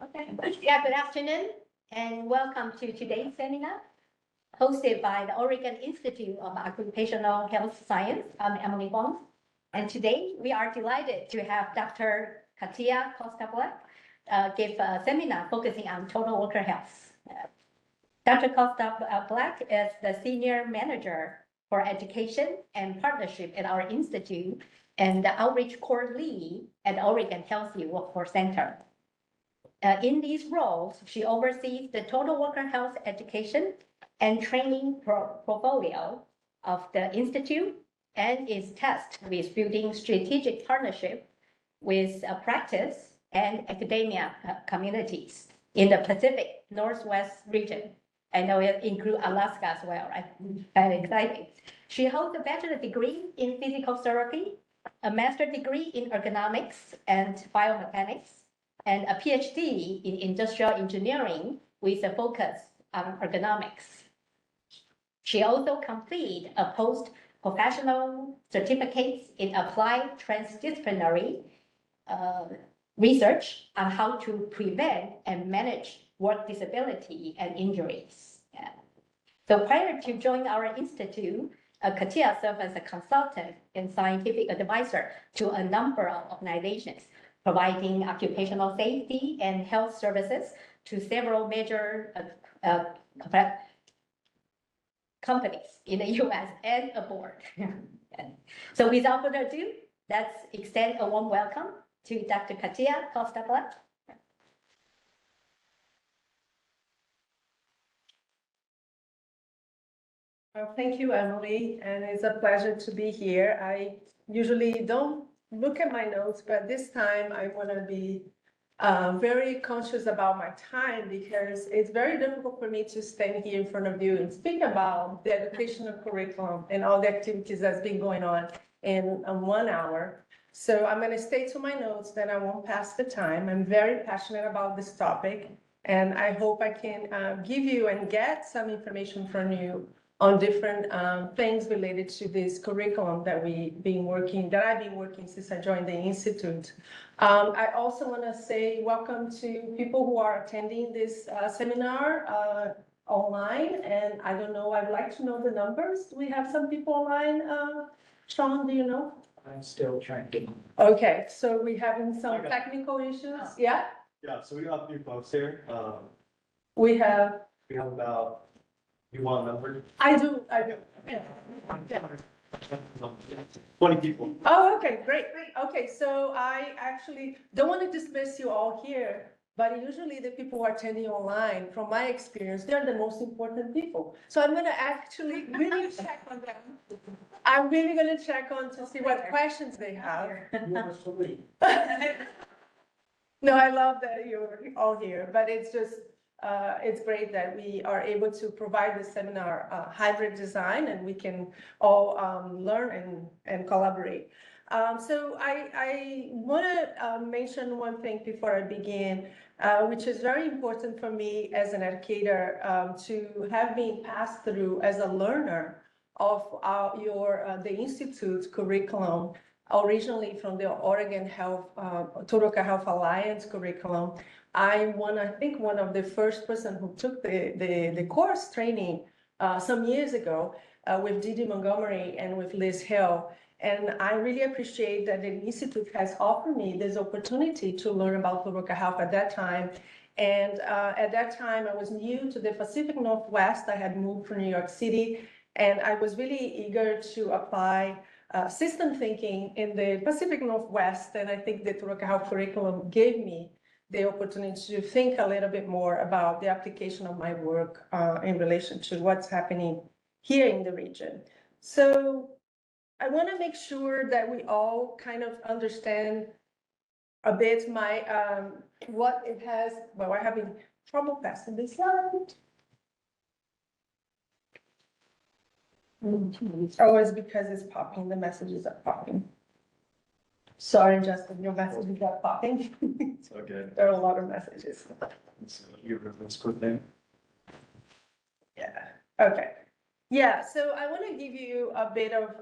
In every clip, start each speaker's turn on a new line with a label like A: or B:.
A: Okay. Yeah, good afternoon and welcome to today's seminar hosted by the Oregon Institute of Occupational Health Science. I'm Emily Huang. And today we are delighted to have Dr. Katia Costa-Black give a seminar focusing on total worker health. Dr. Costa-Black is the Senior Manager for Education and Partnership at our Institute and the Outreach Core Lead at Oregon Healthy Workforce Center. In these roles, she oversees the total worker health education and training portfolio of the Institute and is tasked with building strategic partnership with practice and academia communities in the Pacific Northwest region. I know it includes Alaska as well, right? Very exciting. She holds a bachelor degree in physical therapy, a master degree in ergonomics and biomechanics, and a PhD in industrial engineering with a focus on ergonomics. She also completed a post-professional certificates in applied transdisciplinary research on how to prevent and manage work disability and injuries. Yeah. So prior to joining our institute, Katia served as a consultant and scientific advisor to a number of organizations, providing occupational safety and health services to several major companies in the US and abroad. So without further ado, let's extend a warm welcome to Dr. Katia Costa-Black.
B: Well, thank you, Emily, and it's a pleasure to be here. I usually don't look at my notes, but this time I want to be very conscious about my time because it's very difficult for me to stand here in front of you and speak about the educational curriculum and all the activities that's been going on in 1 hour. So I'm going to stay to my notes, then I won't pass the time. I'm very passionate about this topic, and I hope I can give you and get some information from you on different things related to this curriculum that I've been working since I joined the Institute. I also want to say welcome to people who are attending this seminar online, and I don't know, I'd like to know the numbers. Do we have some people online? Sean, do you know?
C: I'm still trying to.
B: Okay, so we're having some technical issues, yeah?
C: Yeah, so we got a few folks here.
B: We have
C: about, you want a number?
B: I do. Yeah.
C: 20 people.
B: Oh, okay, great. Okay, so I actually don't want to dismiss you all here, but usually the people who are attending online, from my experience, they're the most important people. So I'm going to actually really check on them. I'm really going to check on to see what questions they have. No, I love that you're all here, but it's just, it's great that we are able to provide this seminar hybrid design and we can all learn and collaborate. So I want to mention one thing before I begin, which is very important for me as an educator to have been passed through as a learner of the Institute's curriculum, originally from the Oregon Total Care Health Alliance curriculum. I think one of the first person who took the course training some years ago with Didi Montgomery and with Liz Hill. And I really appreciate that the Institute has offered me this opportunity to learn about total care health at that time. And at that time, I was new to the Pacific Northwest. I had moved from New York City, and I was really eager to apply system thinking in the Pacific Northwest. And I think the total care health curriculum gave me the opportunity to think a little bit more about the application of my work in relation to what's happening here in the region. So I want to make sure that we all kind of understand a bit what it has. Well, we're having trouble passing this slide. Oh, it's because it's popping. The messages are popping. Sorry, Justin, your messages are popping.
C: It's okay.
B: There are a lot of messages.
C: So you remember this quick name?
B: Yeah. Okay. Yeah. So I want to give you a bit of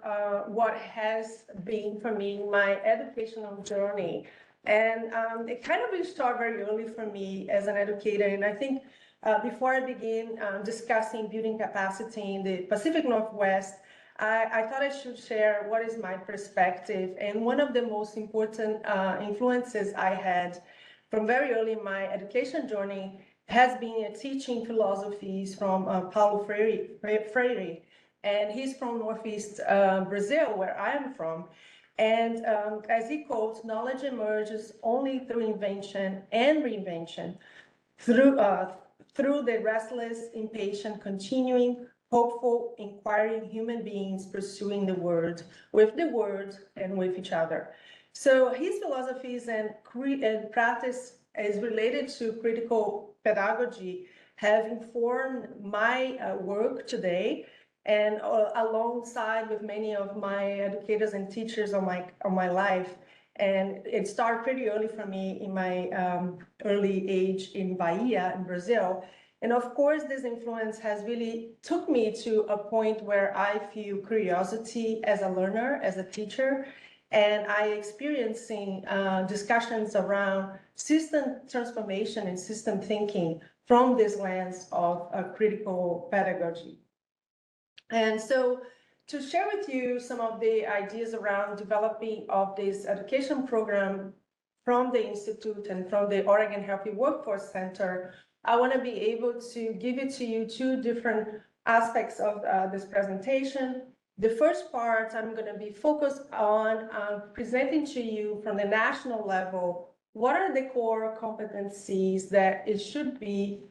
B: what has been for me my educational journey And it kind of really started very early for me as an educator. And I think before I begin discussing building capacity in the Pacific Northwest, I thought I should share what is my perspective. And one of the most important influences I had from very early in my education journey has been teaching philosophies from Paulo Freire. And he's from Northeast Brazil, where I am from. And as he quotes, knowledge emerges only through invention and reinvention, through the restless, impatient, continuing, hopeful, inquiring human beings pursuing the word, and with each other. So his philosophies and practice is related to critical pedagogy have informed my work today, and alongside with many of my educators and teachers on my life. And it started pretty early for me in my early age in Bahia, in Brazil. And of course, this influence has really took me to a point where I feel curiosity as a learner, as a teacher, and I experiencing discussions around system transformation and system thinking from this lens of critical pedagogy. And so to share with you some of the ideas around developing of this education program from the Institute and from the Oregon Healthy Workforce Center, I want to be able to give it to you two different aspects of this presentation. The first part, I'm going to be focused on presenting to you from the national level, what are the core competencies that it should be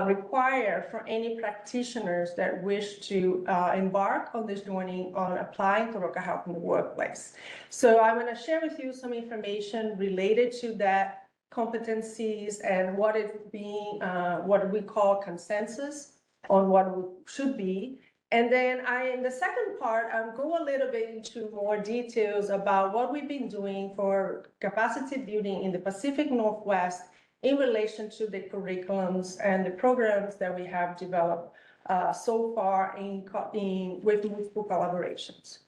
B: required for any practitioners that wish to embark on this journey on applying Total Health in the workplace. So I'm going to share with you some information related to that competencies and what is being, what we call consensus on what it should be. And then in the second part, I'll go a little bit into more details about what we've been doing for capacity building in the Pacific Northwest in relation to the curriculums and the programs that we have developed so far with multiple collaborations.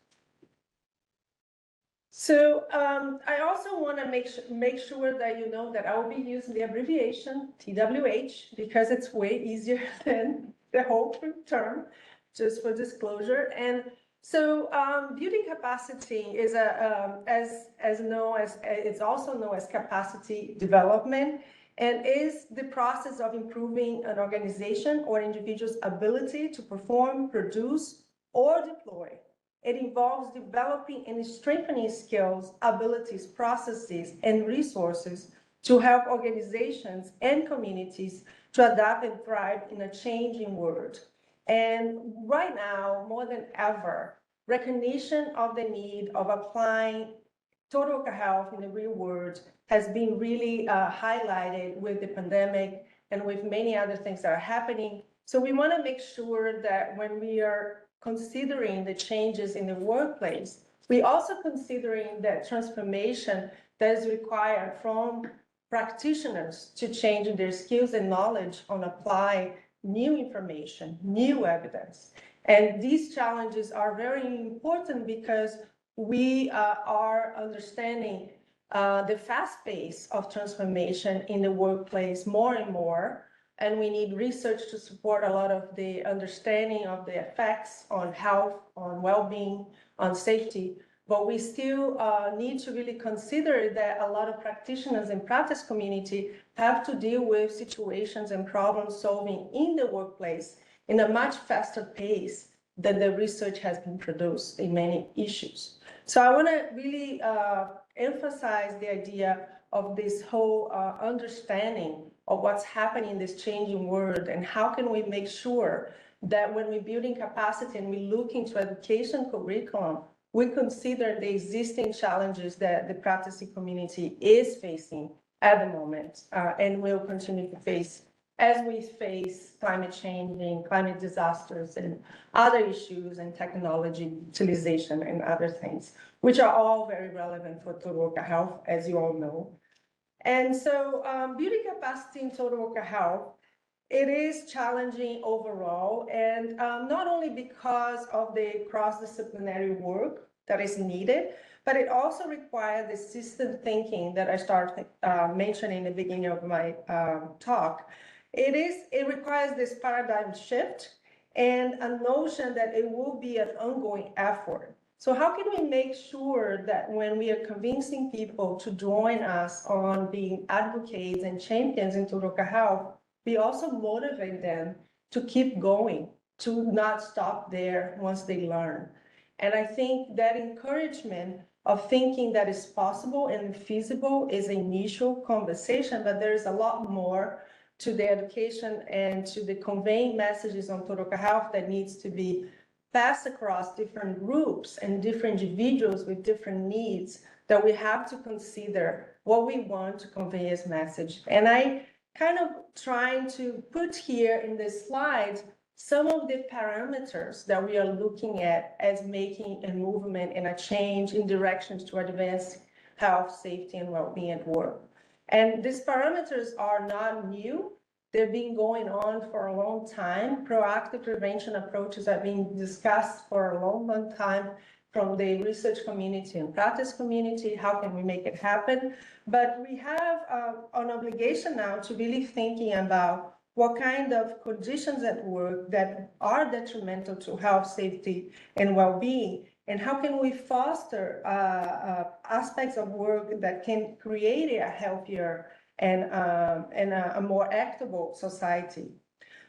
B: So I also want to make sure that you know that I will be using the abbreviation TWH because it's way easier than the whole term, just for disclosure. And so building capacity is it's also known as capacity development, and is the process of improving an organization or individual's ability to perform, produce, or deploy. It involves developing and strengthening skills, abilities, processes, and resources to help organizations and communities to adapt and thrive in a changing world. And right now, more than ever, recognition of the need of applying total health in the real world has been really highlighted with the pandemic and with many other things that are happening. So we want to make sure that when we are considering the changes in the workplace, we also considering that transformation that is required from practitioners to change their skills and knowledge on apply new information, new evidence. And these challenges are very important because we are understanding the fast pace of transformation in the workplace more and more, and we need research to support a lot of the understanding of the effects on health, on well-being, on safety. But we still need to really consider that a lot of practitioners and practice community have to deal with situations and problem solving in the workplace in a much faster pace than the research has been produced in many issues. So I want to really emphasize the idea of this whole understanding of what's happening in this changing world, and how can we make sure that when we're building capacity and we look into education curriculum, we consider the existing challenges that the practicing community is facing at the moment and will continue to face as we face climate change and climate disasters and other issues and technology utilization and other things, which are all very relevant for total worker health, as you all know. And so building capacity in total worker health, it is challenging overall, and not only because of the cross-disciplinary work that is needed, but it also requires the system thinking that I started mentioning in the beginning of my talk. It requires this paradigm shift and a notion that it will be an ongoing effort. So how can we make sure that when we are convincing people to join us on being advocates and champions in total health, we also motivate them to keep going, to not stop there once they learn. And I think that encouragement of thinking that is possible and feasible is an initial conversation, but there is a lot more to the education and to the conveying messages on total health that needs to be passed across different groups and different individuals with different needs, that we have to consider what we want to convey as message. And I kind of trying to put here in this slide some of the parameters that we are looking at as making a movement and a change in directions to advance health, safety, and well-being at work. And these parameters are not new. They've been going on for a long time. Proactive prevention approaches have been discussed for a long, long time from the research community and practice community. How can we make it happen? But we have an obligation now to really thinking about what kind of conditions at work that are detrimental to health, safety, and well-being, and how can we foster aspects of work that can create a healthier and a more equitable society.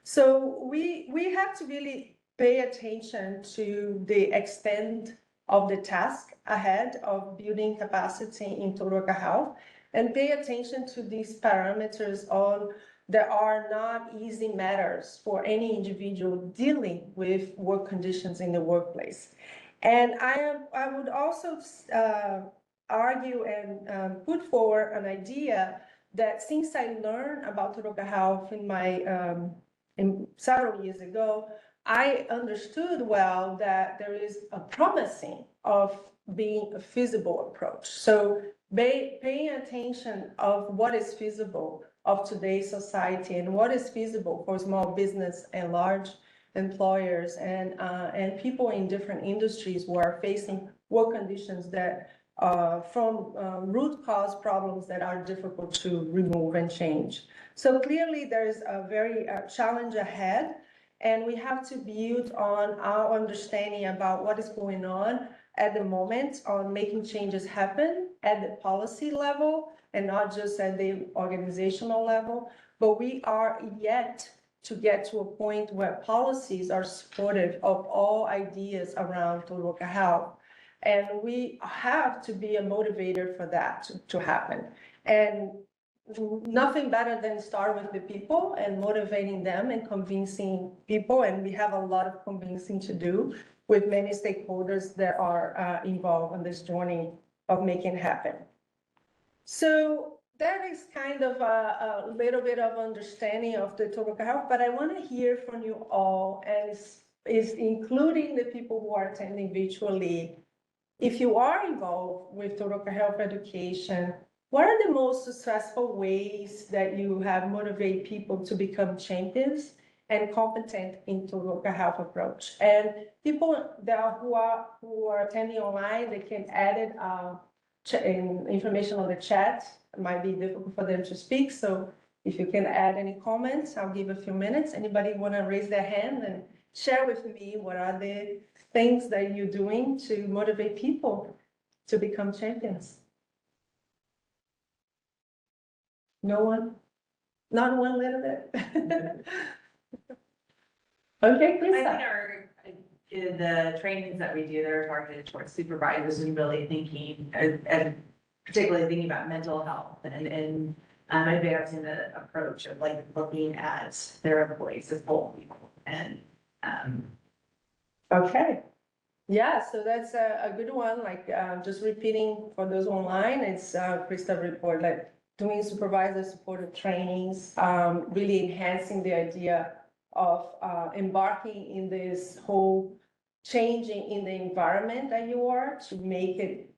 B: So we have to really pay attention to the extent of the task ahead of building capacity in total health, and pay attention to these parameters on that are not easy matters for any individual dealing with work conditions in the workplace. And I would also argue and put forward an idea that since I learned about total health in my several years ago, I understood well that there is a promising of being a feasible approach. So paying attention of what is feasible of today's society and what is feasible for small business and large employers and people in different industries who are facing work conditions that from root cause problems that are difficult to remove and change. So clearly there's a very challenge ahead, and we have to build on our understanding about what is going on at the moment on making changes happen at the policy level and not just at the organizational level. But we are yet to get to a point where policies are supportive of all ideas around total health. And we have to be a motivator for that to happen. And nothing better than start with the people and motivating them and convincing people. And we have a lot of convincing to do with many stakeholders that are involved in this journey of making it happen. So that is kind of a little bit of understanding of the total health, but I want to hear from you all, and is including the people who are attending virtually. If you are involved with total health education, what are the most successful ways that you have motivate people to become champions and competent in total health approach? And people that who are attending online, they can add it in information on the chat. It might be difficult for them to speak, so if you can add any comments, I'll give a few minutes. Anybody want to raise their hand and share with me what are the things that you're doing to motivate people to become champions? No one? Not one little bit? Okay,
D: I
B: Krista.
D: think the trainings that we do, they're targeted towards supervisors and really thinking, and particularly thinking about mental health and advancing the approach of like looking at their employees as whole people. And
B: Okay. Yeah, so that's a good one. Like just repeating for those online, it's Krista report, like doing supervisor supported trainings, really enhancing the idea of embarking in this whole changing in the environment that you are to make it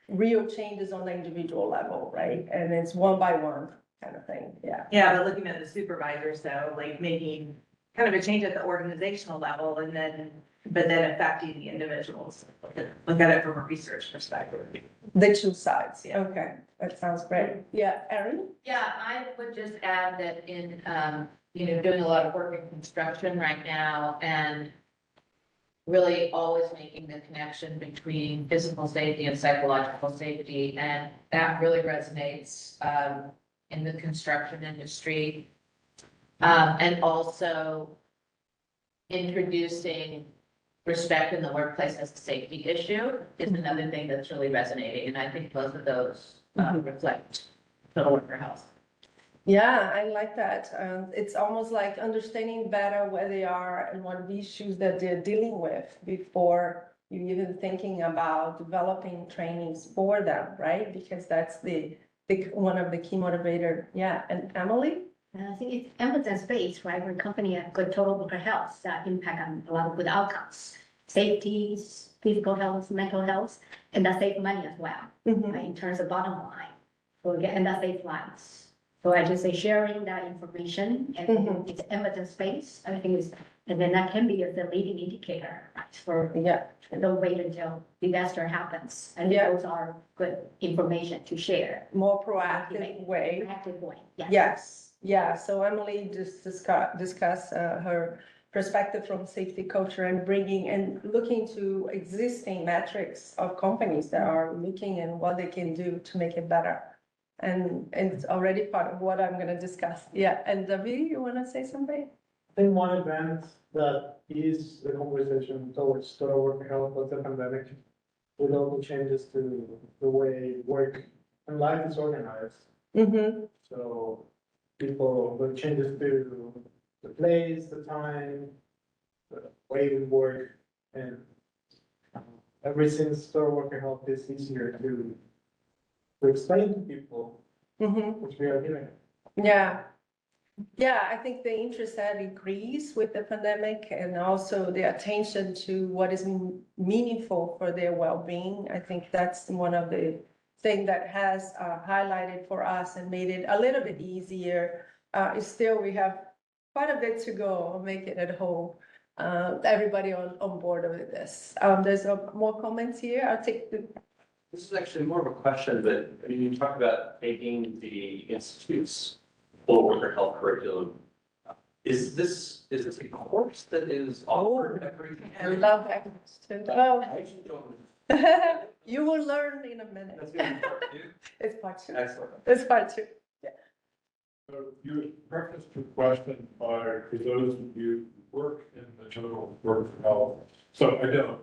B: real changes on the individual level, right? And it's one by one kind of thing. Yeah.
D: yeah, but looking at the supervisors, though, like making kind of a change at the organizational level and then, but then affecting the individuals. look at it from a research perspective.
B: The two sides.
D: Yeah.
B: Okay, that sounds great. Yeah, Erin?
E: Yeah, I would just add that in, doing a lot of work in construction right now and really always making the connection between physical safety and psychological safety. And that really resonates, in the construction industry. And also introducing respect in the workplace as a safety issue is another thing that's really resonating. And I think both of those reflect total worker health.
B: Yeah, I like that. It's almost like understanding better where they are and what issues that they're dealing with before you even thinking about developing trainings for them, right? Because that's the one of the key motivator. Yeah, and Emily?
A: And I think it's evidence-based, right? Where company have good total worker health that impact on a lot of good outcomes, safety, physical health, mental health, and that save money as well, right? In terms of bottom line. And that saves lives. So I just say sharing that information and it's evidence-based, I think is, and then that can be the leading indicator, right? For don't wait until disaster happens. And those are good information to share.
B: More proactive way.
A: Proactive way, yes.
B: Yes, yeah, so Emily just discuss her perspective from safety culture and bringing and looking to existing metrics of companies that are looking and what they can do to make it better. And it's already part of what I'm gonna discuss. Yeah, and David, you wanna say something?
F: I think one event that is the conversation towards total worker health was the pandemic, with all the changes to the way work and life is organized. So the changes to the place, the time, the way we work, and ever since total worker health is easier to explain to people, which we are doing.
B: Yeah. Yeah, I think the interest had increased with the pandemic and also the attention to what is meaningful for their well-being. I think that's one of the things that has highlighted for us and made it a little bit easier. Still, we have quite a bit to go, make it at home. Everybody on board with this. There's more comments here. I'll take the.
G: This is actually more of a question, but I mean, you talk about taking the institute's full worker health curriculum. Is this a course that is offered every?
B: I love that question. Oh,
G: I actually don't.
B: you will learn in a minute.
G: That's gonna be part two?
B: It's part two.
G: Excellent.
B: It's part two. Yeah.
H: So you prefaced your question by, for those of you who work in the total worker health, so I don't.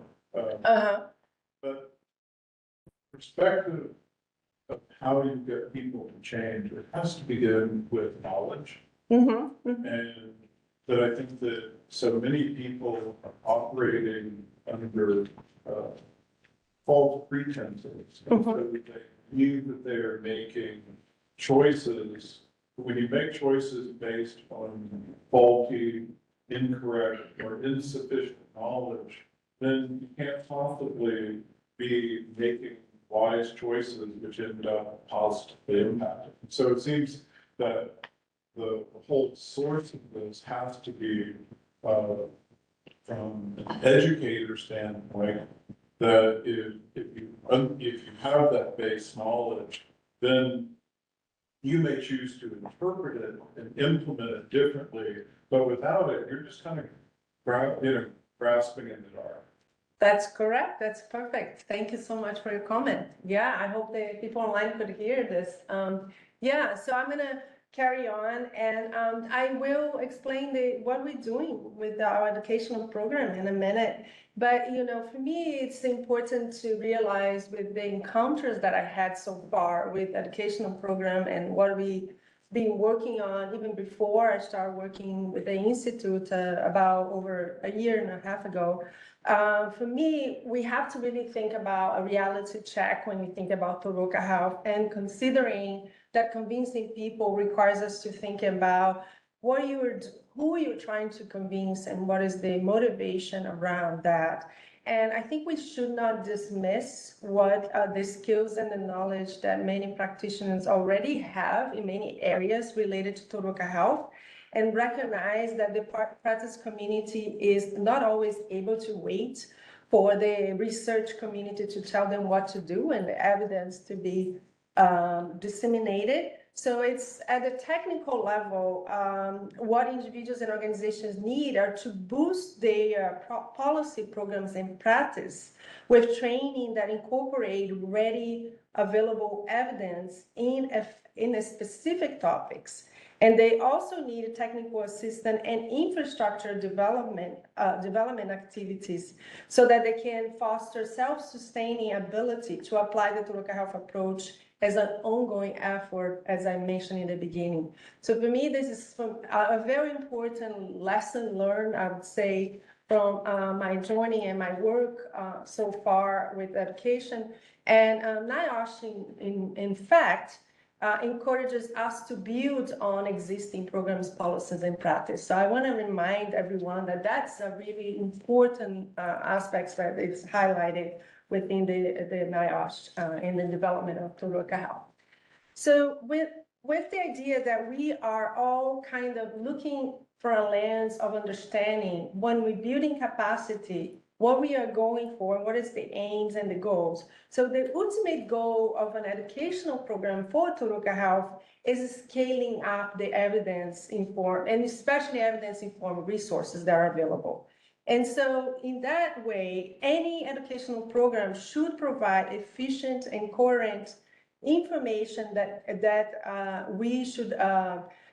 H: But perspective of how you get people to change, it has to begin with knowledge. And that I think that so many people are operating under false pretenses. So that they knew that they're making choices. When you make choices based on faulty, incorrect, or insufficient knowledge, then you can't possibly be making wise choices which end up positively impacting. So it seems that the whole source of this has to be from an educator standpoint, that if you have that base knowledge, then you may choose to interpret it and implement it differently, but without it, you're just kind of grasping in the dark.
B: That's correct. That's perfect. Thank you so much for your comment. Yeah, I hope the people online could hear this. Yeah, so I'm gonna carry on and I will explain what we're doing with our educational program in a minute. But for me, it's important to realize with the encounters that I had so far with educational program and what we've been working on even before I started working with the Institute about over a year and a half ago. For me, we have to really think about a reality check when we think about total worker health, and considering that convincing people requires us to think about who you're trying to convince and what is the motivation around that. And I think we should not dismiss what the skills and the knowledge that many practitioners already have in many areas related to total worker health, and recognize that the practice community is not always able to wait for the research community to tell them what to do and the evidence to be disseminated. So it's at the technical level, what individuals and organizations need are to boost their policy programs and practice with training that incorporate ready available evidence in a specific topics. And they also need technical assistance and infrastructure development activities so that they can foster self-sustaining ability to apply the Total Health approach as an ongoing effort, as I mentioned in the beginning. So for me, this is a very important lesson learned, I would say, from my journey and my work so far with education. And NIOSH, in fact, encourages us to build on existing programs, policies, and practice. So I want to remind everyone that that's a really important aspect that is highlighted within the NIOSH in the development of Total Health. So with the idea that we are all kind of looking for a lens of understanding when we're building capacity, what we are going for, what is the aims and the goals. So the ultimate goal of an educational program for Total Health is scaling up the evidence-informed, and especially evidence-informed resources that are available. And so in that way, any educational program should provide efficient and coherent information that we should,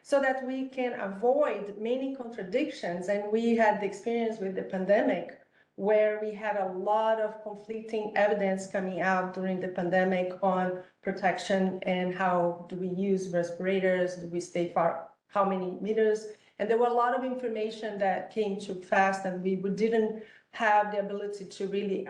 B: so that we can avoid many contradictions. And we had the experience with the pandemic where we had a lot of conflicting evidence coming out during the pandemic on protection and how do we use respirators, do we stay far, how many meters. And there were a lot of information that came too fast and we didn't have the ability to really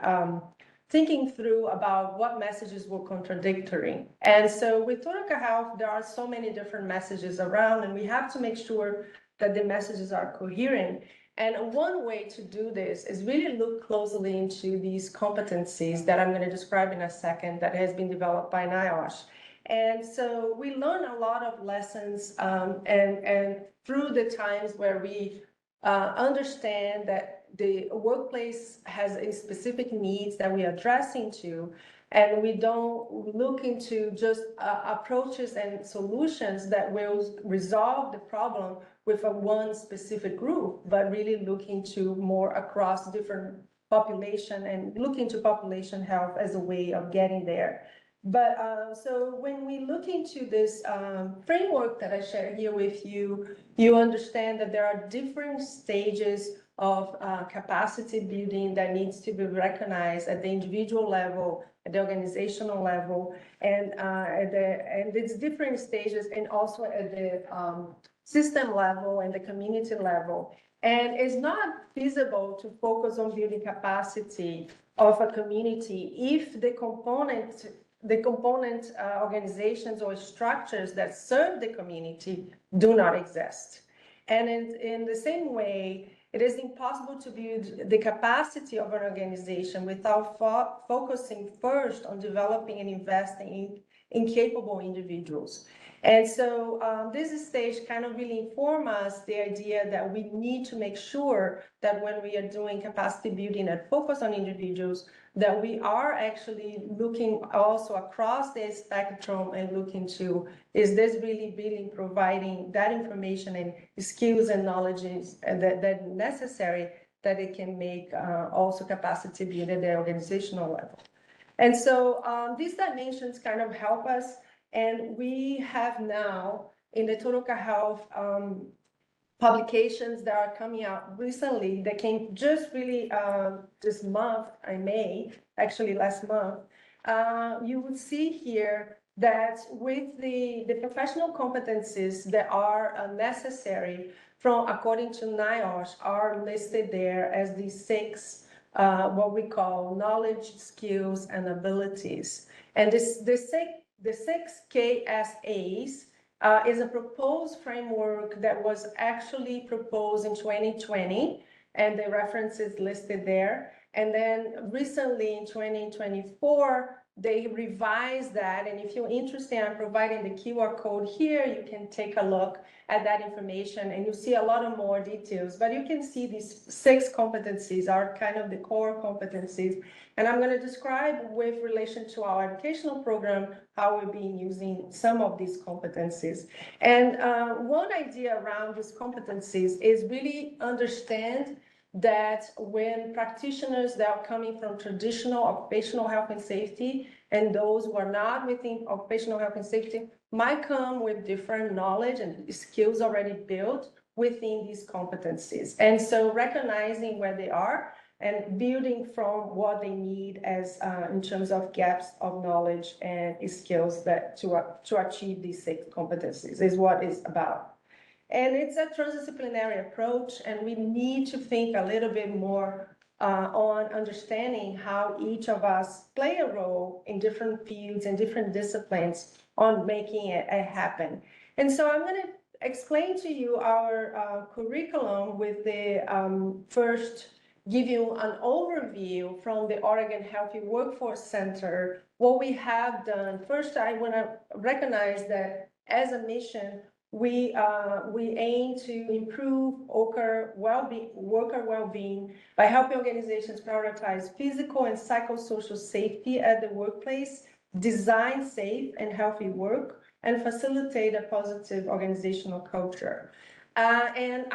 B: thinking through about what messages were contradictory. And so with Total Health, there are so many different messages around and we have to make sure that the messages are coherent. And one way to do this is really look closely into these competencies that I'm going to describe in a second that has been developed by NIOSH. And so we learn a lot of lessons and through the times where we understand that the workplace has a specific needs that we are addressing to, and we don't look into just approaches and solutions that will resolve the problem with one specific group, but really looking to more across different population and look into population health as a way of getting there. But so when we look into this framework that I share here with you, you understand that there are different stages of capacity building that needs to be recognized at the individual level, at the organizational level, and it's different stages, and also at the system level and the community level. And it's not feasible to focus on building capacity of a community if the component organizations or structures that serve the community do not exist. And in the same way, it is impossible to build the capacity of an organization without focusing first on developing and investing in capable individuals. And so this stage kind of really informs us the idea that we need to make sure that when we are doing capacity building and focus on individuals, that we are actually looking also across the spectrum and looking to, is this really providing that information and skills and knowledges that necessary that it can make also capacity building at the organizational level. And so these dimensions kind of help us. And we have now in the Total Health publications that are coming out recently that came just really this month, actually last month, you would see here that with the professional competencies that are necessary from according to NIOSH are listed there as the 6 what we call knowledge, skills, and abilities. And the 6 KSAs is a proposed framework that was actually proposed in 2020, and the reference is listed there. And then recently in 2024, they revised that. And if you're interested, I'm providing the QR code here. You can take a look at that information and you see a lot of more details. But you can see these 6 competencies are kind of the core competencies. And I'm going to describe with relation to our educational program how we've been using some of these competencies. And one idea around these competencies is really understand that when practitioners that are coming from traditional occupational health and safety and those who are not within occupational health and safety might come with different knowledge and skills already built within these competencies. And so recognizing where they are and building from what they need as in terms of gaps of knowledge and skills that to achieve these 6 competencies is what it's about. And it's a transdisciplinary approach, and we need to think a little bit more on understanding how each of us play a role in different fields and different disciplines on making it happen. And so I'm going to explain to you our curriculum with the first give you an overview from the Oregon Healthy Workforce Center, what we have done. First, I want to recognize that as a mission, we aim to improve worker well-being by helping organizations prioritize physical and psychosocial safety at the workplace, design safe and healthy work, and facilitate a positive organizational culture. And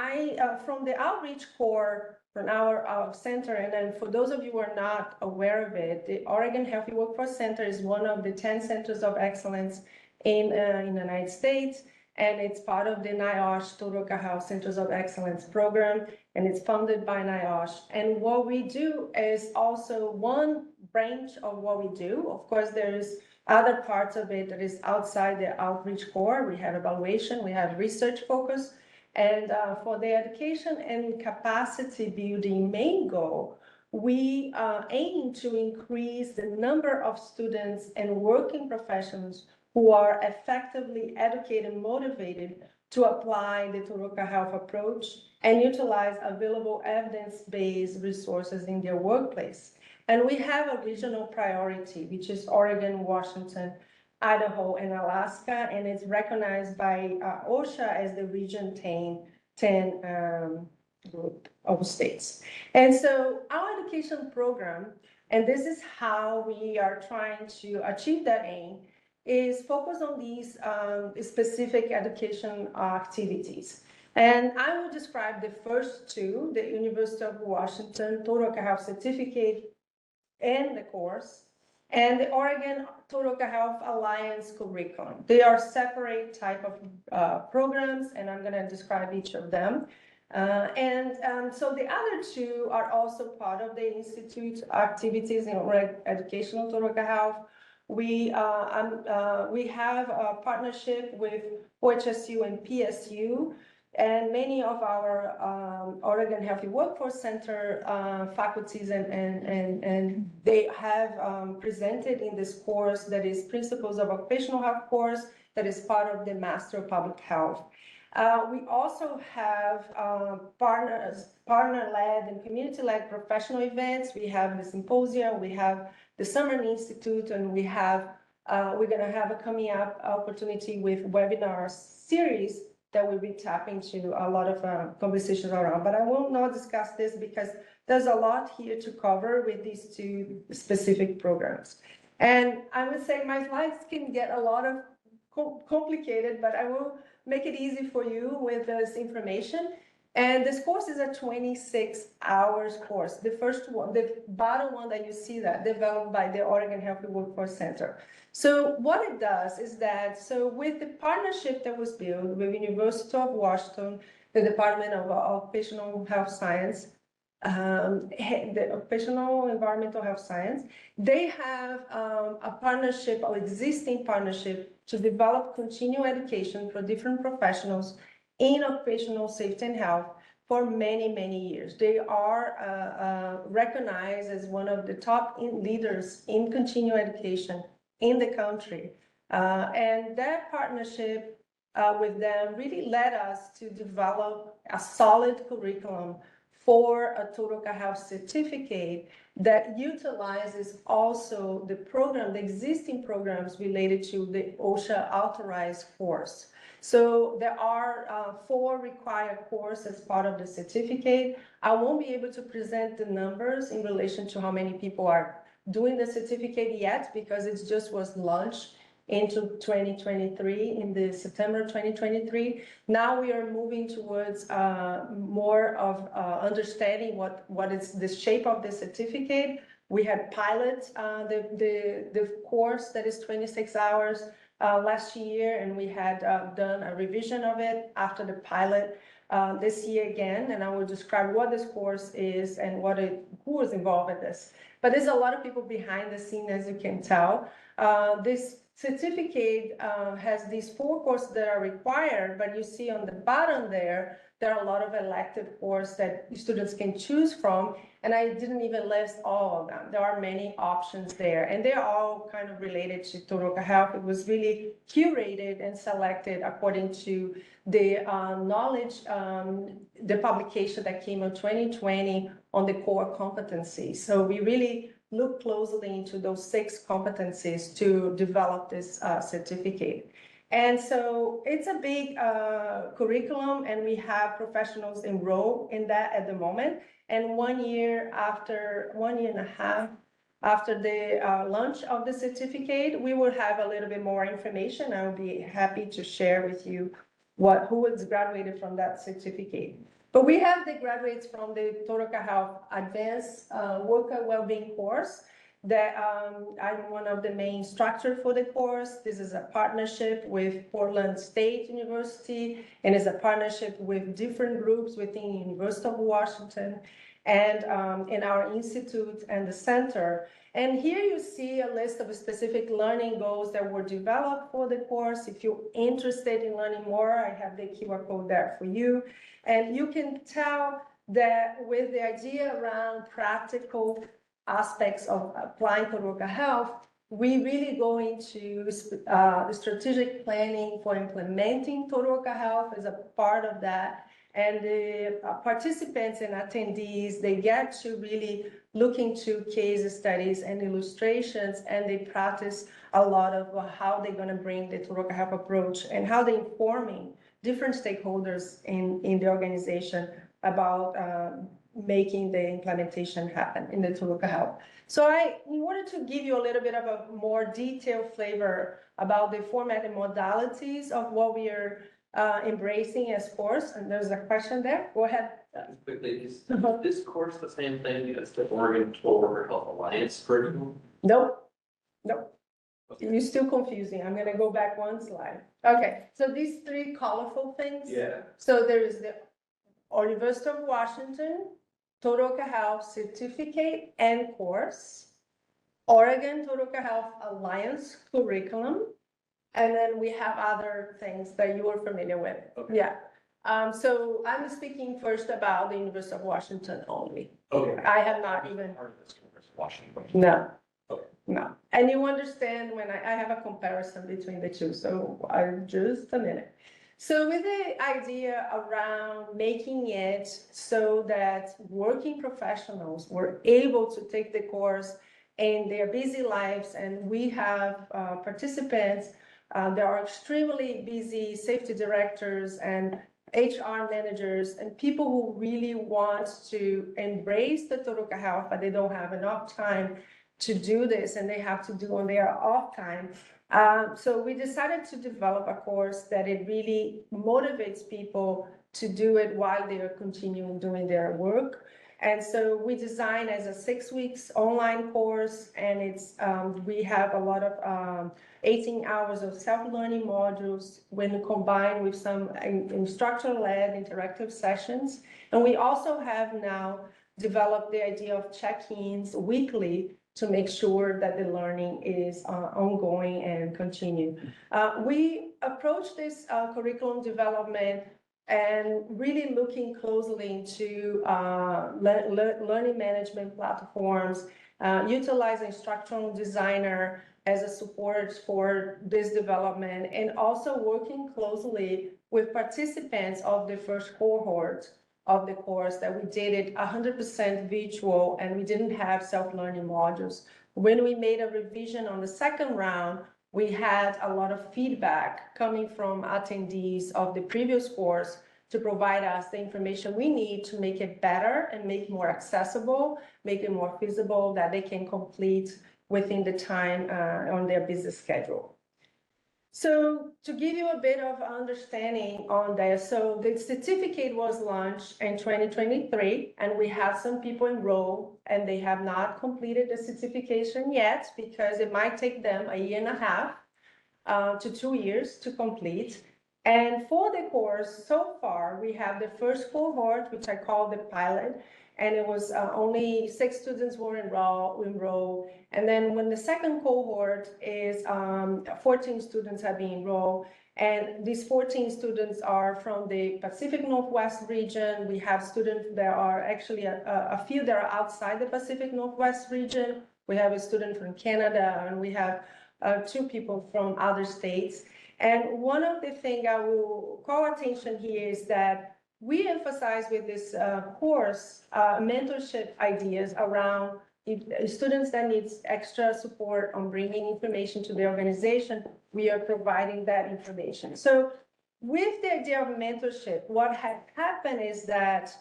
B: from the outreach core from our center, and then for those of you who are not aware of it, the Oregon Healthy Workforce Center is one of the 10 centers of excellence in the United States. And it's part of the NIOSH Total Health Centers of Excellence program, and it's funded by NIOSH. And what we do is also one branch of what we do. Of course, there's other parts of it that is outside the outreach core. We have evaluation, we have research focus, and for the education and capacity building main goal, we aim to increase the number of students and working professionals who are effectively educated and motivated to apply the Toroka Health approach and utilize available evidence-based resources in their workplace. And we have a regional priority, which is Oregon, Washington, Idaho, and Alaska, and it's recognized by OSHA as the Region 10 group of states. And so our education program, and this is how we are trying to achieve that aim, is focused on these specific education activities. And I will describe the first 2, the University of Washington Total Health Certificate and the course, and the Oregon Total Health Alliance curriculum. They are separate type of programs, and I'm gonna describe each of them. So the other 2 are also part of the Institute's activities in educational Total Health. We have a partnership with OHSU and PSU, and many of our Oregon Healthy Workforce Center faculties and they have presented in this course that is Principles of Occupational Health course that is part of the Master of Public Health. We also have partner-led and community-led professional events. We have the symposium, we have the Summer Institute, and we have we're going to have a coming up opportunity with webinar series that we'll be tapping to a lot of conversations around. But I will not discuss this because there's a lot here to cover with these 2 specific programs. And I would say my slides can get a lot of complicated, but I will make it easy for you with this information. And this course is a 26 hours course. The first one, the bottom one that you see that developed by the Oregon Healthy Workforce Center. So what it does is that, so with the partnership that was built with University of Washington, the Department of Occupational Health Science, the Occupational Environmental Health Science, they have a partnership, an existing partnership to develop continuing education for different professionals in occupational safety and health for many, many years. They are recognized as one of the top leaders in continuing education in the country. And that partnership with them really led us to develop a solid curriculum for a Total Health certificate that utilizes also the existing programs related to the OSHA authorized course. So there are 4 required courses as part of the certificate. I won't be able to present the numbers in relation to how many people are doing the certificate yet, because it just was launched into 2023, in the September 2023. Now we are moving towards more of understanding what is the shape of the certificate. We had pilot the course that is 26 hours last year, and we had done a revision of it after the pilot this year again, and I will describe what this course is and who is involved in this. But there's a lot of people behind the scene, as you can tell. This certificate has these 4 courses that are required, but you see on the bottom there are a lot of elective courses that students can choose from, and I didn't even list all of them. There are many options there, and they're all kind of related to Total Health. It was really curated and selected according to the knowledge, the publication that came in 2020 on the core competencies. So we really look closely into those 6 competencies to develop this certificate. And so it's a big curriculum, and we have professionals enrolled in that at the moment. And 1 year and a half after the launch of the certificate, we will have a little bit more information. I will be happy to share with you who has graduated from that certificate. But we have the graduates from the Total Health Advanced Worker Wellbeing course that I'm one of the main instructors for the course. This is a partnership with Portland State University, and is a partnership with different groups within the University of Washington and in our institute and the center. And here you see a list of specific learning goals that were developed for the course. If you're interested in learning more, I have the QR code there for you. And you can tell that with the idea around practical aspects of applying Total Health, we really go into the strategic planning for implementing Total Health as a part of that. And the participants and attendees, they get to really look into case studies and illustrations, and they practice a lot of how they're going to bring the Total Health approach and how they're informing different stakeholders in the organization about making the implementation happen in the Total Health. So I wanted to give you a little bit of a more detailed flavor about the format and modalities of what we are embracing as course. And there's a question there. Go ahead.
G: Quickly, is this course the same thing as the Oregon Total Worker Health Alliance curriculum?
B: Nope. You're still confusing. I'm going to go back one slide. Okay, so these 3 colorful things.
G: Yeah.
B: So there is the University of Washington Total Health Certificate and Course, Oregon Total Health Alliance Curriculum, and then we have other things that you are familiar with.
G: Okay.
B: Yeah. So I'm speaking first about the University of Washington only.
G: Okay.
B: I have not even.
G: Part of this course, Washington.
B: No.
G: Okay.
B: No. And you understand when I have a comparison between the two. So just a minute. So with the idea around making it so that working professionals were able to take the course in their busy lives, and we have participants, there are extremely busy safety directors and HR managers and people who really want to embrace the Total Health, but they don't have enough time to do this, and they have to do on their off time. So we decided to develop a course that it really motivates people to do it while they are continuing doing their work. And so we designed as a 6 weeks online course, and it's we have a lot of 18 hours of self-learning modules when combined with some instructor-led interactive sessions. And we also have now developed the idea of check-ins weekly to make sure that the learning is ongoing and continue. We approach this curriculum development and really looking closely into learning management platforms, utilizing instructional designer as a support for this development, and also working closely with participants of the first cohort of the course that we did it 100% virtual and we didn't have self-learning modules. When we made a revision on the second round, we had a lot of feedback coming from attendees of the previous course to provide us the information we need to make it better and make it more accessible, make it more feasible that they can complete within the time on their busy schedule. So to give you a bit of understanding on this, so the certificate was launched in 2023, and we have some people enrolled, and they have not completed the certification yet because it might take them 1.5 to 2 years to complete. And for the course, so far, we have the first cohort, which I call the pilot, and it was only 6 students were enrolled. And then when the second cohort is 14 students have been enrolled, and these 14 students are from the Pacific Northwest region. We have students that are actually a few that are outside the Pacific Northwest region. We have a student from Canada, and we have 2 people from other states. And one of the things I will call attention here is that we emphasize with this course mentorship ideas around students that need extra support on bringing information to the organization. We are providing that information. So with the idea of mentorship, what had happened is that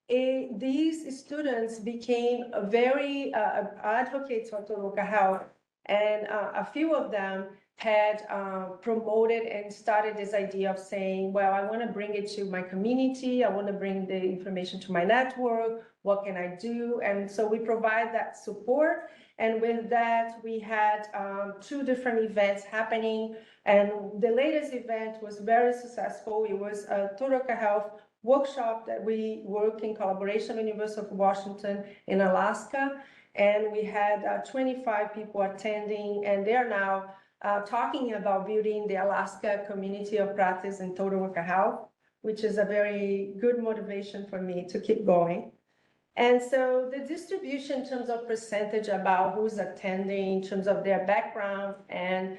B: these students became very advocates for total health, and a few of them had promoted and started this idea of saying, well, I want to bring it to my community. I want to bring the information to my network. What can I do? And so we provide that support. And with that, we had 2 different events happening. And the latest event was very successful. It was a Total Health workshop that we work in collaboration with University of Washington in Alaska. And we had 25 people attending, and they are now talking about building the Alaska community of practice in total worker health, which is a very good motivation for me to keep going. And so the distribution in terms of percentage about who's attending, in terms of their background and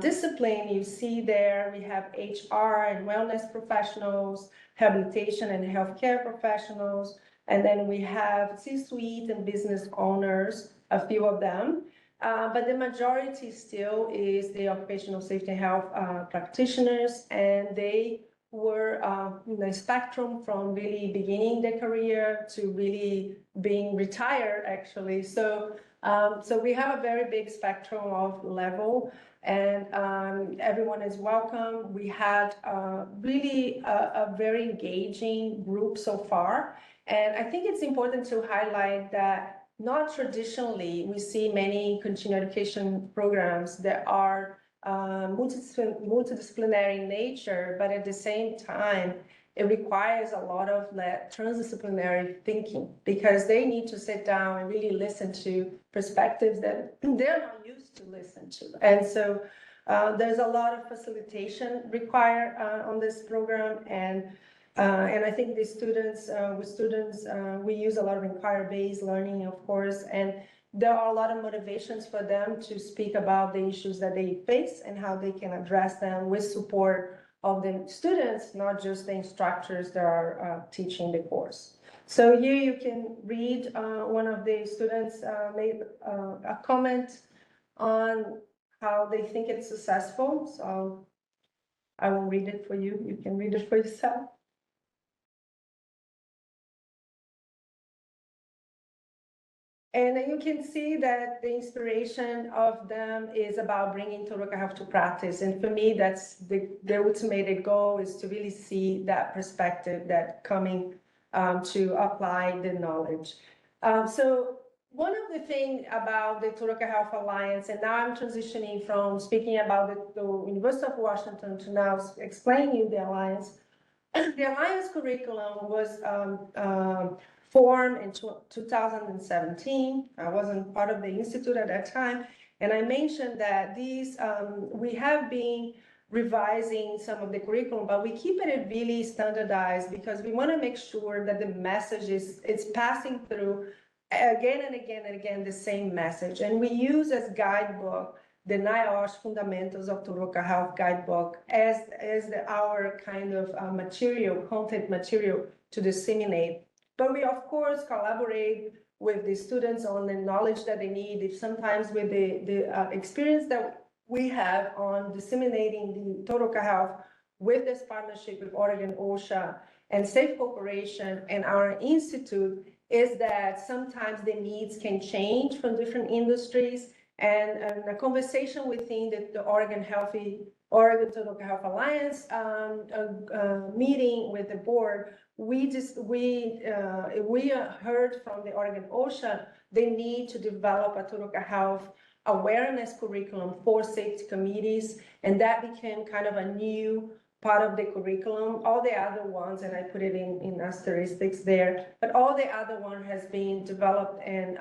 B: discipline, you see there we have HR and wellness professionals, rehabilitation and healthcare professionals, and then we have C-suite and business owners, a few of them. But the majority still is the occupational safety and health practitioners, and they were in the spectrum from really beginning their career to really being retired, actually. So, so we have a very big spectrum of level, and everyone is welcome. We had really a very engaging group so far, and I think it's important to highlight that not traditionally, we see many continuing education programs that are multidisciplinary in nature, but at the same time, it requires a lot of transdisciplinary thinking because they need to sit down and really listen to perspectives that they're not used to listen to. And so there's a lot of facilitation required on this program, and I think the students, we use a lot of inquiry-based learning, of course, and there are a lot of motivations for them to speak about the issues that they face and how they can address them with support of the students, not just the instructors that are teaching the course. So here you can read one of the students made a comment on how they think it's successful. So I will read it for you. You can read it for yourself. And you can see that the inspiration of them is about bringing total health to practice. And for me, that's the ultimate goal is to really see that perspective that coming to apply the knowledge. So one of the things about the Total Health Alliance, and now I'm transitioning from speaking about the University of Washington to now explaining you the Alliance. The Alliance curriculum was formed in 2017. I wasn't part of the Institute at that time. And I mentioned that these, we have been revising some of the curriculum, but we keep it really standardized because we want to make sure that the message is passing through again and again and again the same message. And we use as guidebook the NIOSH Fundamentals of Total Health Guidebook as our kind of content material to disseminate. But we, of course, collaborate with the students on the knowledge that they need, if sometimes with the experience that we have on disseminating the Total Health with this partnership with Oregon OSHA and Safe Corporation and our institute, is that sometimes the needs can change from different industries, and a conversation within the Oregon Total Health Alliance meeting with the board, we heard from the Oregon OSHA the need to develop a total health awareness curriculum for safety committees, and that became kind of a new part of the curriculum. All the other ones, and I put it in asterisks there, but all the other one has been developed and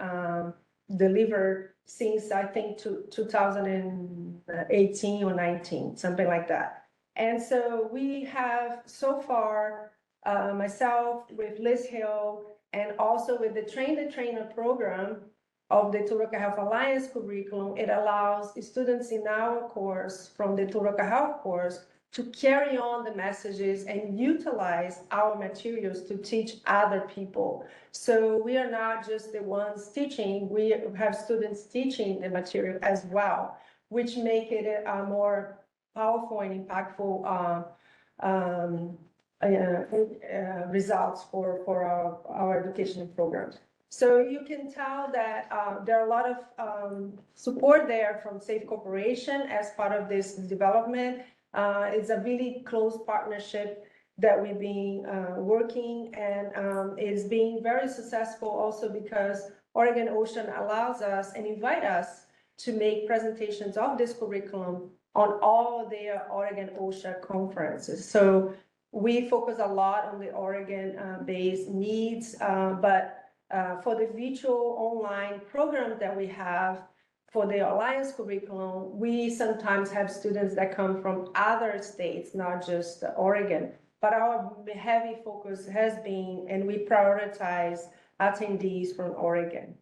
B: delivered since I think 2018 or 19, something like that. And so we have so far, myself with Liz Hill, and also with the Train the Trainer program of the Total Health Alliance curriculum, it allows students in our course from the Total Health course to carry on the messages and utilize our materials to teach other people. So we are not just the ones teaching, we have students teaching the material as well, which make it a more powerful and impactful results for our educational programs. So you can tell that there are a lot of support there from Safe Corporation as part of this development. It's a really close partnership that we've been working, and it's been very successful also because Oregon OSHA allows us and invite us to make presentations of this curriculum on all their Oregon OSHA conferences. So we focus a lot on the Oregon-based needs, but for the virtual online program that we have for the Alliance curriculum, we sometimes have students that come from other states, not just Oregon, but our heavy focus has been, and we prioritize attendees from Oregon.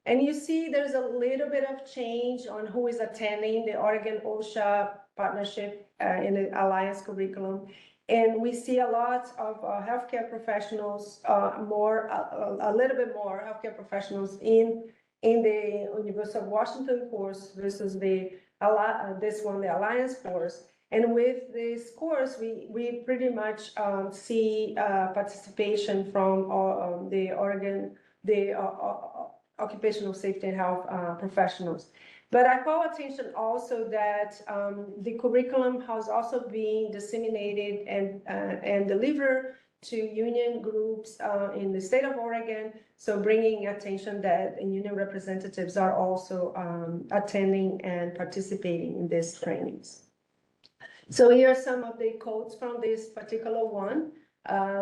B: And you see there's a little bit of change on who is attending the Oregon OSHA partnership in the Alliance curriculum. And we see a lot of healthcare professionals, a little bit more healthcare professionals in the University of Washington course versus the Alliance course. And with this course, we pretty much see participation from the occupational safety and health professionals. But I call attention also that the curriculum has also been disseminated and delivered to union groups in the state of Oregon. So bringing attention that union representatives are also attending and participating in these trainings. So here are some of the quotes from this particular one.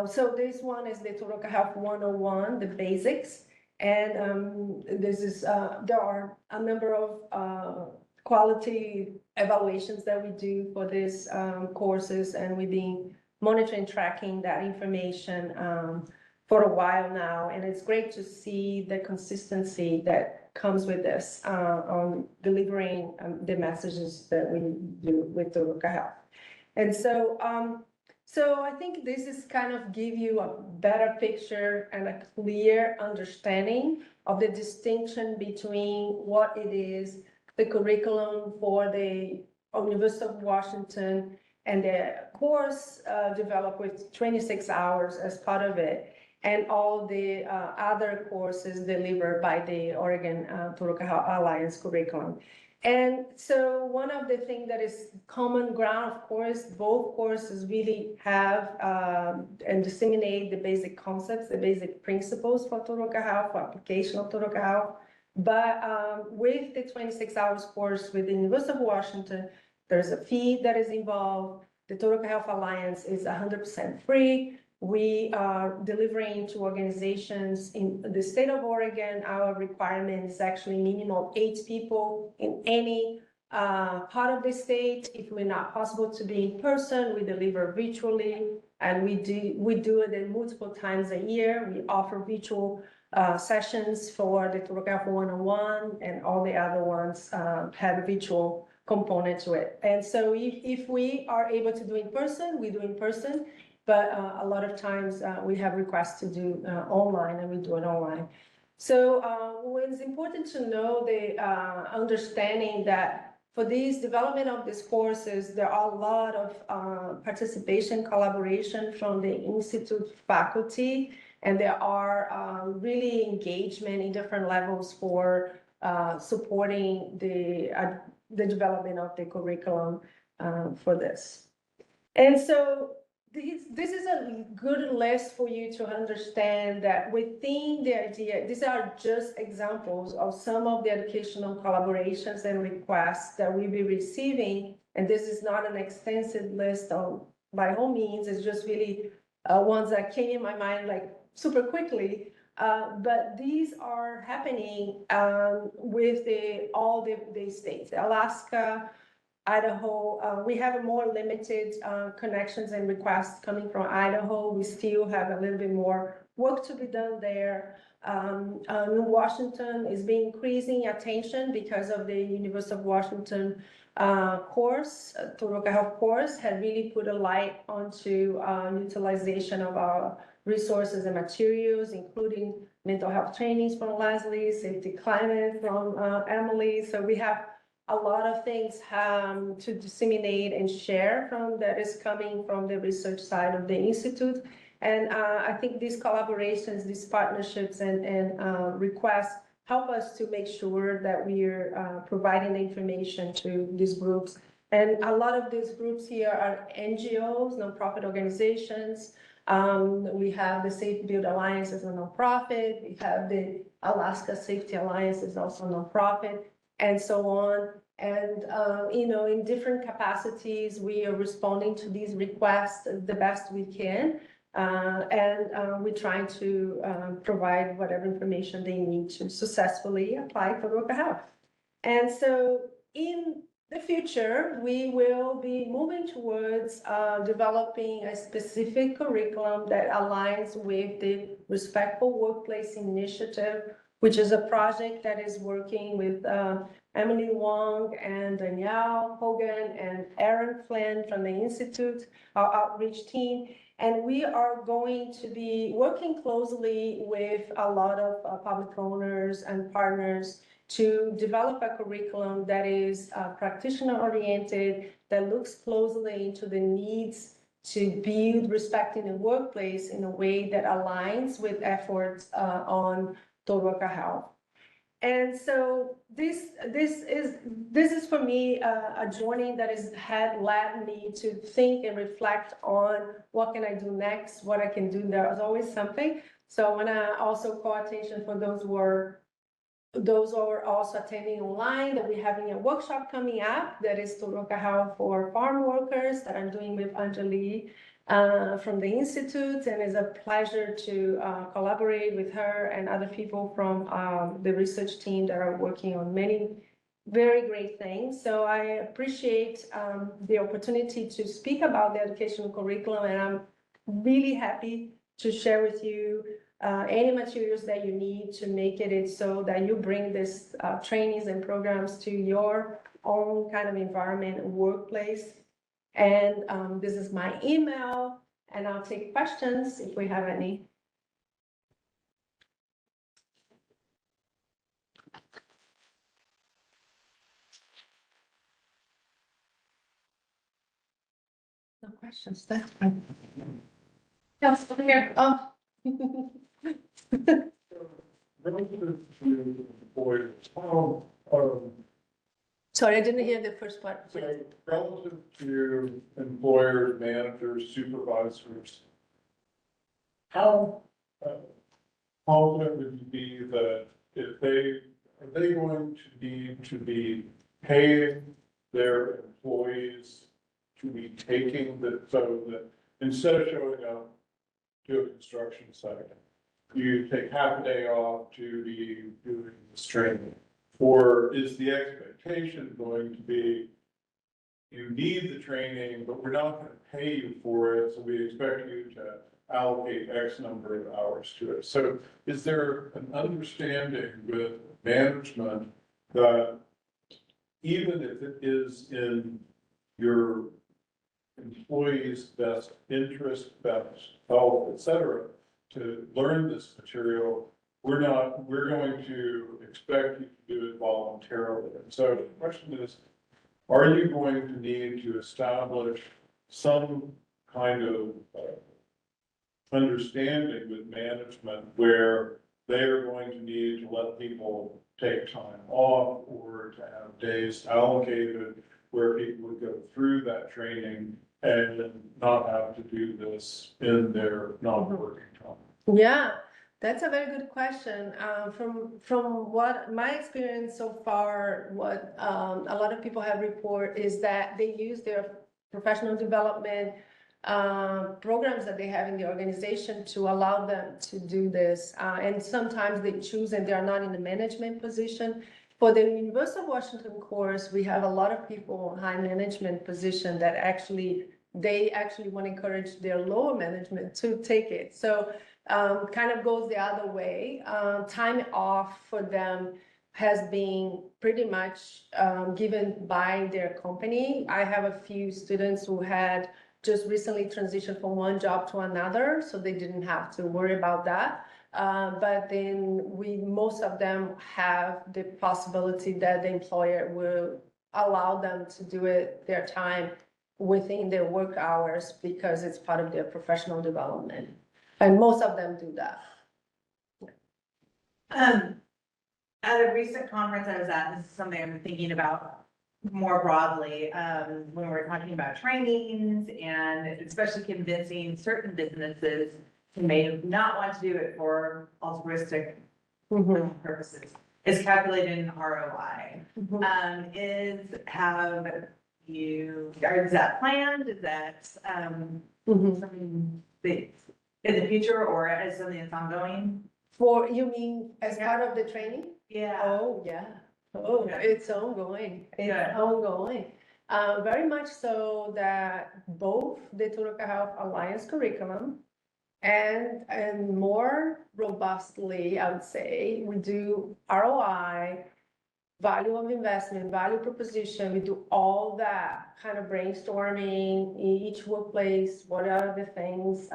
B: So this one is the Total Health 101, the basics. And this is there are a number of quality evaluations that we do for these courses, and we've been monitoring, tracking that information for a while now, and it's great to see the consistency that comes with this on delivering the messages that we do with the Total Health. And so so I think this is kind of give you a better picture and a clear understanding of the distinction between what it is, the curriculum for the University of Washington and the course developed with 26 hours as part of it, and all the other courses delivered by the Oregon Total Health Alliance curriculum. And so one of the things that is common ground, of course, both courses really have and disseminate the basic concepts, the basic principles for Total Health, for application of Total Health. But with the 26 hours course with the University of Washington, there's a fee that is involved. The Total Health Alliance is 100% free. We are delivering to organizations in the state of Oregon. Our requirement is actually minimum 8 people in any part of the state. If we're not possible to be in person, we deliver virtually. And we do it in multiple times a year. We offer virtual sessions for the Toroka 101, and all the other ones have a virtual component to it. And so if we are able to do in person, we do in person. But a lot of times we have requests to do online, and we do it online. So it's important to know the understanding that for these development of these courses, there are a lot of participation, collaboration from the Institute faculty, and there are really engagement in different levels for supporting the development of the curriculum for this. And so this is a good list for you to understand that within the idea, these are just examples of some of the educational collaborations and requests that we'll be receiving. And this is not an extensive list by all means, it's just really ones that came in my mind like super quickly. But these are happening with all the states, Alaska, Idaho. We have a more limited connections and requests coming from Idaho. We still have a little bit more work to be done there. Washington is being increasing attention because of the University of Washington course. Toroka Health course had really put a light onto utilization of our resources and materials, including mental health trainings from Leslie, safety climate from Emily. So we have a lot of things to disseminate and share from that is coming from the research side of the Institute. And I think these collaborations, these partnerships and requests help us to make sure that we're providing the information to these groups. And a lot of these groups here are NGOs, nonprofit organizations. We have the Safe Build Alliance as a nonprofit. We have the Alaska Safety Alliance is also a nonprofit, and so on. And, in different capacities, we are responding to these requests the best we can. And we're trying to provide whatever information they need to successfully apply for Toroka Health. And so in the future, we will be moving towards developing a specific curriculum that aligns with the Respectful Workplace Initiative, which is a project that is working with Emily Wong and Danielle Hogan and Aaron Flynn from the Institute, our outreach team. And we are going to be working closely with a lot of public owners and partners to develop a curriculum that is practitioner-oriented, that looks closely into the needs to build respect in the workplace in a way that aligns with efforts on Toroka Health. And so this is for me a journey that had led me to think and reflect on what can I do next, what I can do. There is always something. So I want to also call attention for those who are also attending online, that we're having a workshop coming up that is Toroka Health for farm workers that I'm doing with Anjali from the Institute, and it's a pleasure to collaborate with her and other people from the research team that are working on many very great things. So I appreciate the opportunity to speak about the educational curriculum, and I'm really happy to share with you any materials that you need to make it so that you bring this trainings and programs to your own kind of environment and workplace. And this is my email, and I'll take questions if we have any. No questions, that's fine.
E: Yes, over here.
B: Oh.
H: Relative to employers,
B: Sorry, I didn't hear the first part.
H: so relative to employers, managers, supervisors, how confident would you be that if are they going to need to be paying their employees to be taking so that instead of showing up to a construction site, you take half a day off to be doing this training? Or is the expectation going to be you need the training, but we're not gonna pay you for it, so we expect you to allocate X number of hours to it. So is there an understanding with management that even if it is in your employees' best interest, best health, et cetera, to learn this material, we're going to expect you to do it voluntarily. And so the question is, are you going to need to establish some kind of understanding with management where they are going to need to let people take time off or to have days allocated where people would go through that training and not have to do this in their non-working time?
B: Yeah, that's a very good question. From what my experience so far, what a lot of people have report is that they use their professional development programs that they have in the organization to allow them to do this. And sometimes they choose and they are not in the management position. For the University of Washington course, we have a lot of people in high management position that they actually want to encourage their lower management to take it. So kind of goes the other way. Time off for them has been pretty much given by their company. I have a few students who had just recently transitioned from one job to another, so they didn't have to worry about that. But then most of them have the possibility that the employer will allow them to do it their time within their work hours because it's part of their professional development. And most of them do that.
D: At a recent conference I was at, this is something I've been thinking about more broadly, when we're talking about trainings and especially convincing certain businesses who may not want to do it for altruistic purposes, is calculated in ROI. Is that planned? Is that something that in the future or as something that's ongoing?
B: You mean as part of the training?
D: Yeah.
B: Oh, yeah. Oh, it's ongoing. It's ongoing. Very much so that both the Turuka Health Alliance curriculum and more robustly, I would say, we do ROI, value of investment, value proposition. We do all that kind of brainstorming in each workplace. What are the things?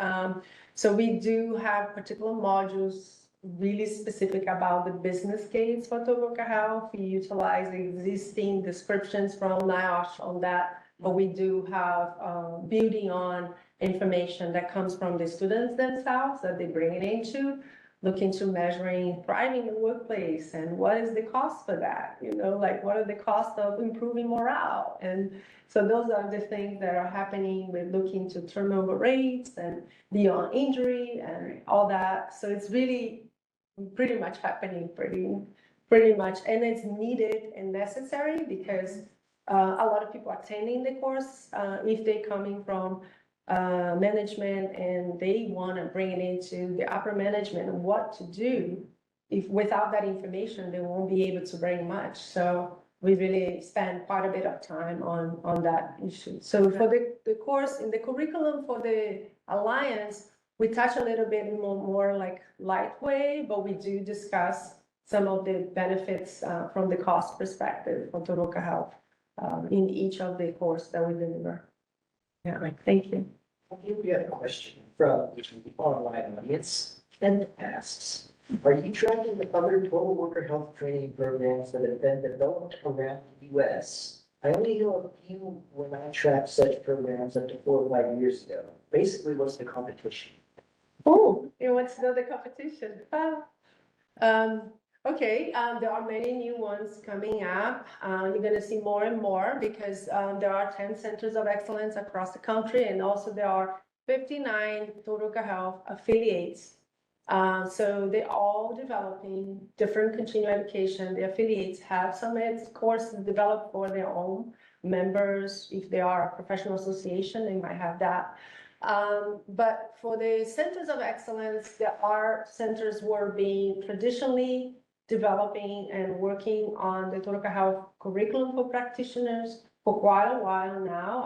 B: So we do have particular modules really specific about the business case for Turuka Health. We utilize existing descriptions from NIOSH on that, but we do have building on information that comes from the students themselves that they bring it into, look into measuring thriving in the workplace and what is the cost for that, like what are the costs of improving morale. And so those are the things that are happening. We're looking to turnover rates and beyond injury and all that. So it's really pretty much happening pretty much, and it's needed and necessary because a lot of people attending the course, if they're coming from management and they want to bring it into the upper management and what to do, if without that information, they won't be able to bring much. So we really spend quite a bit of time on that issue. So for the course in the curriculum for the Alliance, we touch a little bit more like light way, but we do discuss some of the benefits from the cost perspective for Turuka Health in each of the course that we deliver. Yeah, thank you.
I: We have a question from the online audience and asks, are you tracking the other total worker health training programs that have been developed around the US? I only know a few when I tracked such programs up to 4 or 5 years ago. Basically, what's the competition?
B: Oh, you want to know the competition? Okay, there are many new ones coming up. You're going to see more and more because there are 10 centers of excellence across the country, and also there are 59 Turuka Health affiliates. So they're all developing different continuing education. The affiliates have some courses developed for their own members. If they are a professional association, they might have that. But for the centers of excellence, there are centers who are being traditionally developing and working on the Turuka Health curriculum for practitioners, for quite a while now.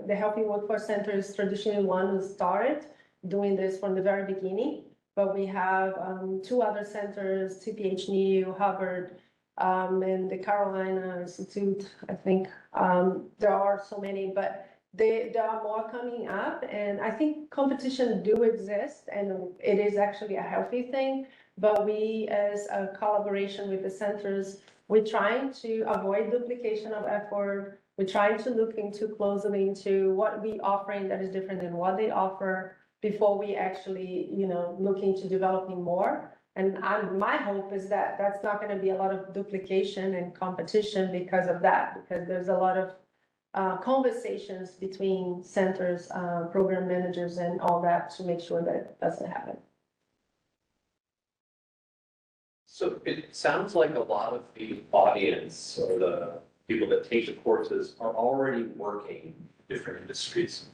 B: The Healthy Workforce Center is traditionally one who started doing this from the very beginning. But we have two other centers, TPH-NEU, Hubbard, and the Carolina Institute, I think. There are so many, but there are more coming up. And I think competition do exist, and it is actually a healthy thing. But we, as a collaboration with the centers, we're trying to avoid duplication of effort. We're trying to look closely into what we offering that is different than what they offer before we actually, look into developing more. And my hope is that that's not going to be a lot of duplication and competition because of that, because there's a lot of conversations between centers, program managers, and all that to make sure that it doesn't happen.
G: So it sounds like a lot of the audience or the people that take the courses are already working in different industries.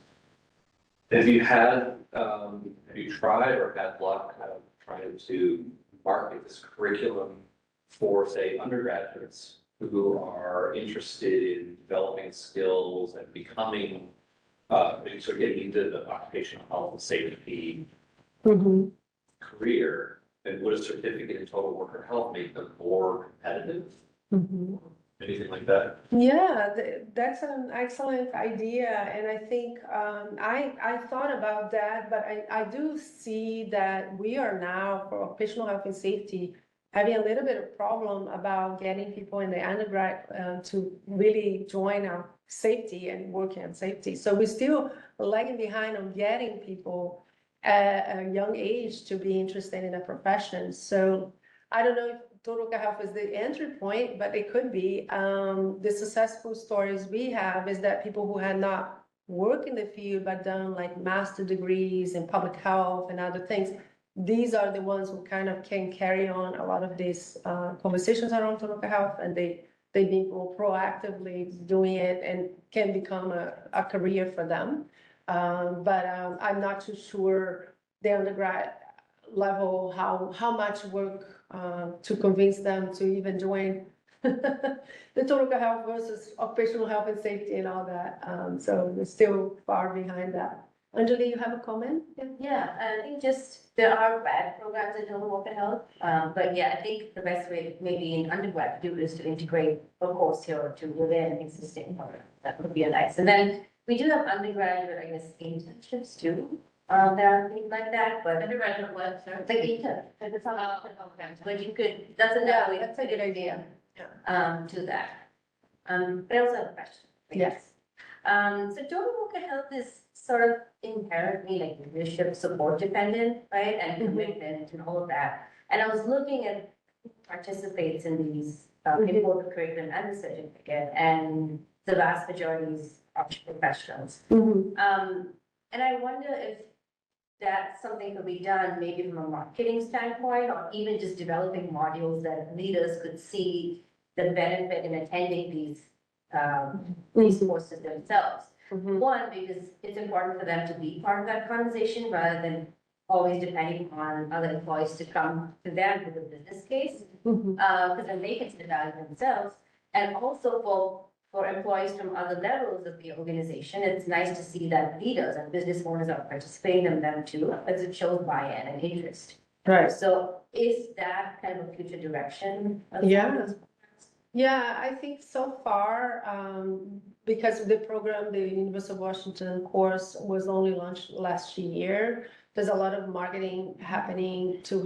G: Have you tried or had luck trying to market this curriculum for, say, undergraduates who are interested in developing skills and becoming, maybe sort of getting into the occupational health and safety career? And would a certificate in total worker health make them more competitive? Anything like that?
B: Yeah, that's an excellent idea. And I think I thought about that, but I do see that we are now for occupational health and safety having a little bit of problem about getting people in the undergrad to really join our safety and working on safety. So we're still lagging behind on getting people at a young age to be interested in a profession. So I don't know if total worker health is the entry point, but it could be. The successful stories we have is that people who had not worked in the field but done like master degrees in public health and other things, these are the ones who kind of can carry on a lot of these conversations around total worker health, and they've been more proactively doing it and can become a career for them. But I'm not too sure the undergrad level, how much work to convince them to even join the total worker health versus occupational health and safety and all that. So we're still far behind that. Anjali, you have a comment?
J: Yeah, I think just there are bad programs in total worker health, but yeah, I think the best way maybe in undergrad to do is to integrate a course here to within existing program. That would be a nice. And then we do have undergraduate, I guess, internships too. There are things like that, but
E: Undergraduate what, sir?
J: like intern. It's
E: Oh,
J: not-
E: okay.
J: But you could, that's another way.
B: That's a good idea.
J: To that. But I also have a question.
B: Yes.
J: So total worker health is sort of inherently like leadership support dependent, right? And commitment and all of that. And I was looking at who participates in these, in both the curriculum and the certificate, and the vast majority is professionals. And I wonder if that's something could be done maybe from a marketing standpoint, or even just developing modules that leaders could see the benefit in attending these courses themselves. One, because it's important for them to be part of that conversation rather than always depending on other employees to come to them with a business case, because then they can see the value themselves. And also for employees from other levels of the organization, it's nice to see that leaders and business owners are participating in them too, as it shows buy-in and interest.
B: Right.
J: So is that kind of a future direction?
B: Yeah. Yeah, I think so far, because the program, the University of Washington course was only launched last year, there's a lot of marketing happening to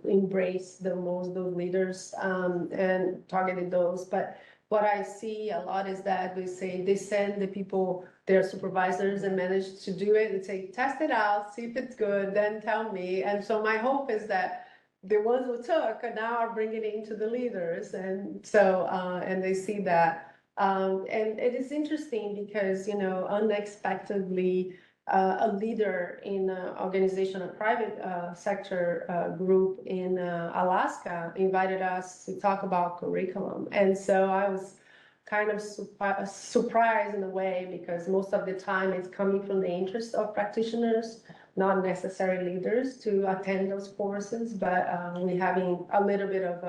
B: embrace those leaders and targeted those. But what I see a lot is that they send the people, their supervisors and manage to do it and say, test it out, see if it's good, then tell me. And so my hope is that the ones who took now are bringing it into the leaders. And so, and they see that. And it is interesting because, unexpectedly, a leader in an organization, a private sector group in Alaska invited us to talk about curriculum. And so I was kind of surprised in a way, because most of the time it's coming from the interest of practitioners, not necessarily leaders, to attend those courses. But we're having a little bit of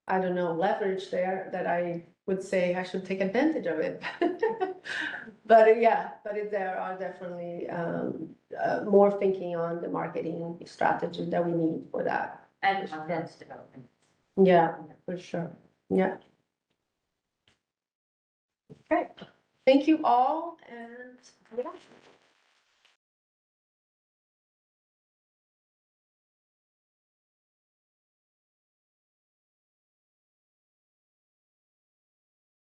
B: leverage there that I would say I should take advantage of it. But yeah, there are definitely more thinking on the marketing strategy that we need for that.
J: And content development.
B: Yeah, for sure. Yeah. Okay, thank you all, and yeah.